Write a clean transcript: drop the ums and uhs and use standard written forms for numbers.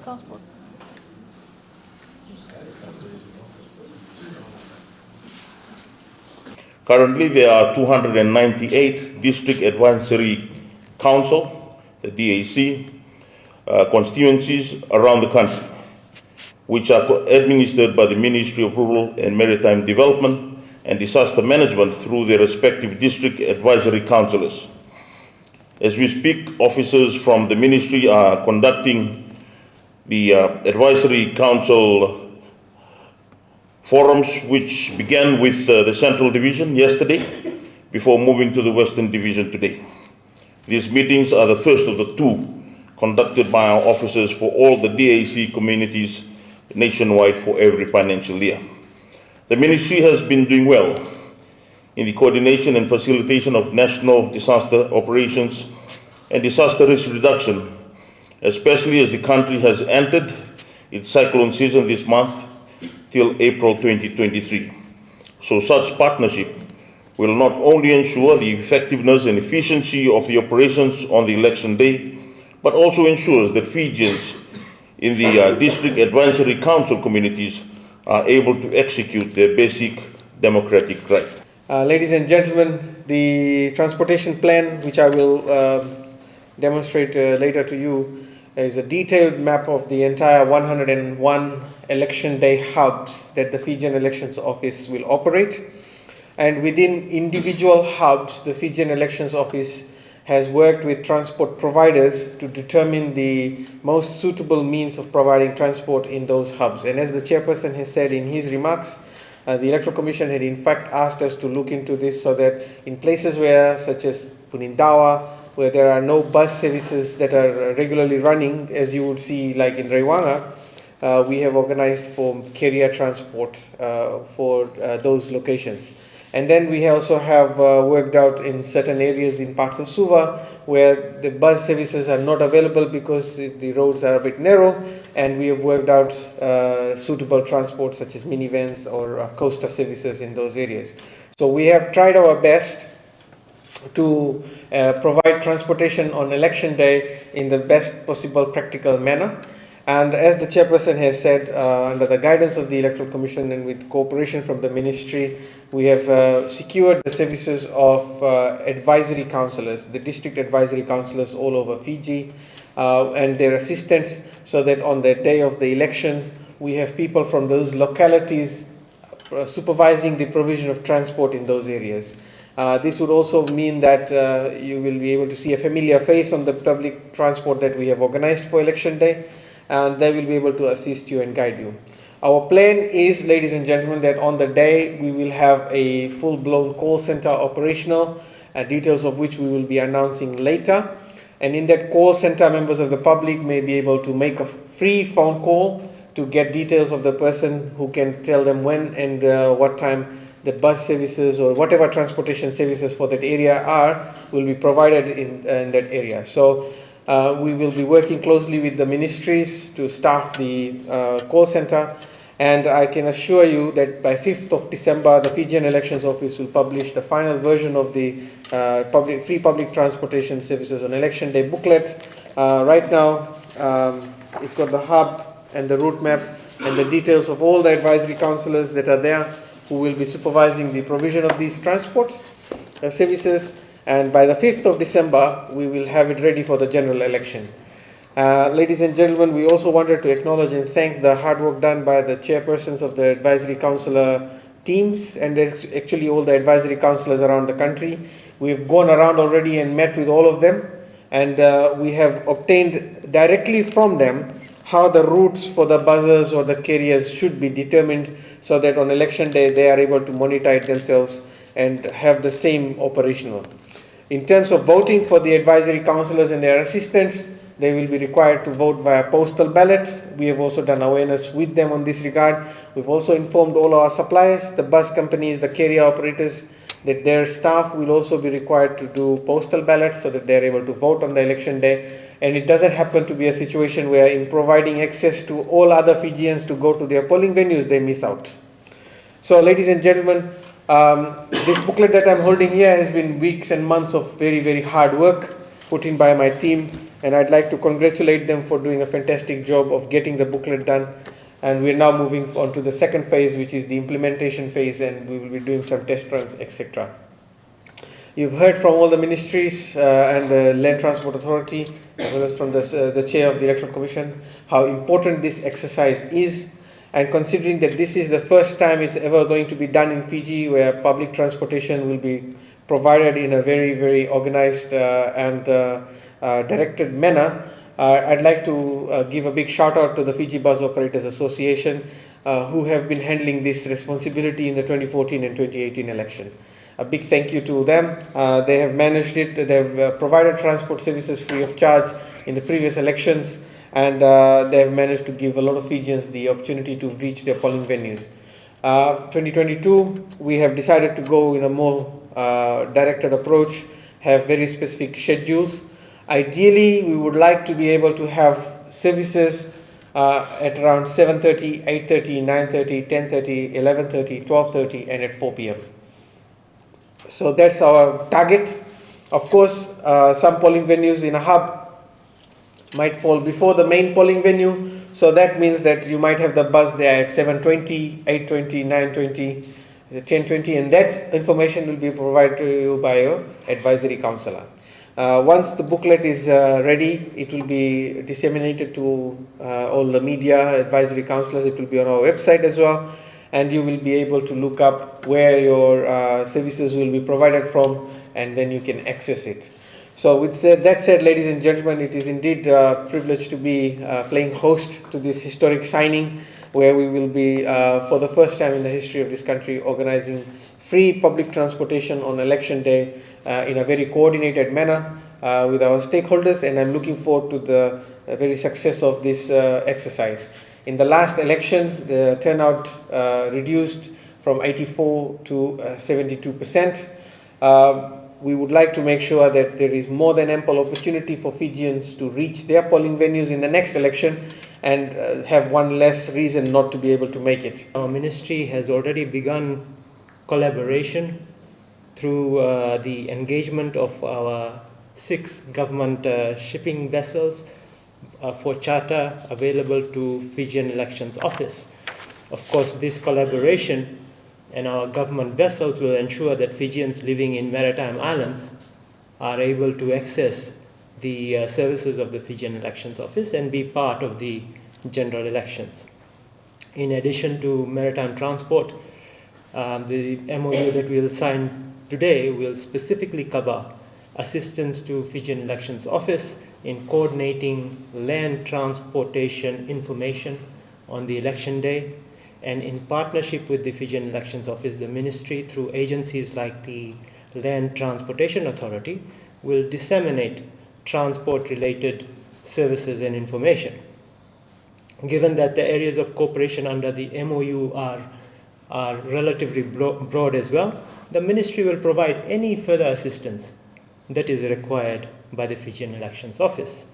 Transport. Currently, there are 298 District Advisory Council, the DAC, constituencies around the country, which are administered by the Ministry of Rural and Maritime Development and Disaster Management through their respective District Advisory Councillors. As we speak, officers from the Ministry are conducting the Advisory Council forums, which began with the Central Division yesterday before moving to the Western Division today. These meetings are the first of the two conducted by our officers for all the DAC communities nationwide for every financial year. The Ministry has been doing well in the coordination and facilitation of national disaster operations and disaster risk reduction, especially as the country has entered its cyclone season this month till April 2023. So such partnership will not only ensure the effectiveness and efficiency of the operations on the election day, but also ensures that Fijians in the District Advisory Council communities are able to execute their basic democratic right. Ladies and gentlemen, the transportation plan, which I will demonstrate later to you, is a detailed map of the entire 101 election day hubs that the Fijian Elections Office will operate. And within individual hubs, the Fijian Elections Office has worked with transport providers to determine the most suitable means of providing transport in those hubs. And as the chairperson has said in his remarks, the Electoral Commission had in fact asked us to look into this so that in places where, such as Punindawa, where there are no bus services that are regularly running, as you would see like in Rewanga, we have organized for carrier transport for those locations. And then we also have worked out in certain areas in parts of Suva where the bus services are not available because the roads are a bit narrow, and we have worked out suitable transport such as minivans or coaster services in those areas. So we have tried our best to provide transportation on election day in the best possible practical manner. And as the chairperson has said, under the guidance of the Electoral Commission and with cooperation from the ministry, we have secured the services of advisory councillors, the district advisory councillors all over Fiji, and their assistants, so that on the day of the election, we have people from those localities supervising the provision of transport in those areas. This would also mean that you will be able to see a familiar face on the public transport that we have organized for election day, and they will be able to assist you and guide you. Our plan is, ladies and gentlemen, that on the day we will have a full-blown call center operational, details of which we will be announcing later. And in that call center, members of the public may be able to make a free phone call to get details of the person who can tell them when and what time the bus services or whatever transportation services for that area will be provided in that area. So we will be working closely with the ministries to staff the call center, and I can assure you that by 5th of December, the Fijian Elections Office will publish the final version of the free public transportation services on election day booklet. Right now, it's got the hub and the route map and the details of all the advisory councillors that are there who will be supervising the provision of these transport services. And by the 5th of December, we will have it ready for the general election. Ladies and gentlemen, we also wanted to acknowledge and thank the hard work done by the chairpersons of the advisory councillor teams and actually all the advisory councillors around the country. We've gone around already and met with all of them, and we have obtained directly from them how the routes for the buses or the carriers should be determined so that on election day they are able to monitor it themselves and have the same operational. In terms of voting for the advisory councillors and their assistants, they will be required to vote via postal ballot. We have also done awareness with them on this regard. We've also informed all our suppliers, the bus companies, the carrier operators, that their staff will also be required to do postal ballots so that they're able to vote on the election day. And it doesn't happen to be a situation where in providing access to all other Fijians to go to their polling venues, they miss out. So ladies and gentlemen, this booklet that I'm holding here has been weeks and months of very, very hard work put in by my team, and I'd like to congratulate them for doing a fantastic job of getting the booklet done. And we're now moving on to the second phase, which is the implementation phase, and we will be doing some test runs, etc. You've heard from all the ministries and the Land Transport Authority, as well as from the chair of the Electoral Commission, how important this exercise is. And considering that this is the first time it's ever going to be done in Fiji, where public transportation will be provided in a very, very organized and directed manner, I'd like to give a big shout out to the Fiji Bus Operators Association, who have been handling this responsibility in the 2014 and 2018 election. A big thank you to them. They have managed it. They've provided transport services free of charge in the previous elections, and they have managed to give a lot of Fijians the opportunity to reach their polling venues. 2022, we have decided to go in a more directed approach, have very specific schedules. Ideally, we would like to be able to have services at around 7:30, 8:30, 9:30, 10:30, 11:30, 12:30, and at 4 p.m. So that's our target. Of course, some polling venues in a hub might fall before the main polling venue. So that means that you might have the bus there at 7:20, 8:20, 9:20, 10:20, and that information will be provided to you by your advisory councillor. Once the booklet is ready, it will be disseminated to all the media, advisory councillors. It will be on our website as well, and you will be able to look up where your services will be provided from, and then you can access it. So with that said, ladies and gentlemen, it is indeed a privilege to be playing host to this historic signing, where we will be, for the first time in the history of this country, organizing free public transportation on election day in a very coordinated manner with our stakeholders, and I'm looking forward to the very success of this exercise. In the last election, the turnout reduced from 84 to 72%. We would like to make sure that there is more than ample opportunity for Fijians to reach their polling venues in the next election and have one less reason not to be able to make it. Our ministry has already begun collaboration through the engagement of our 6 government shipping vessels for charter available to Fijian Elections Office. Of course, this collaboration and our government vessels will ensure that Fijians living in Maritime Islands are able to access the services of the Fijian Elections Office and be part of the general elections. In addition to maritime transport, the MOU that we'll sign today will specifically cover assistance to Fijian Elections Office in coordinating land transportation information on the election day, and in partnership with the Fijian Elections Office, the ministry, through agencies like the Land Transportation Authority, will disseminate transport-related services and information. Given that the areas of cooperation under the MOU are relatively broad as well, the ministry will provide any further assistance that is required by the Fijian Elections Office.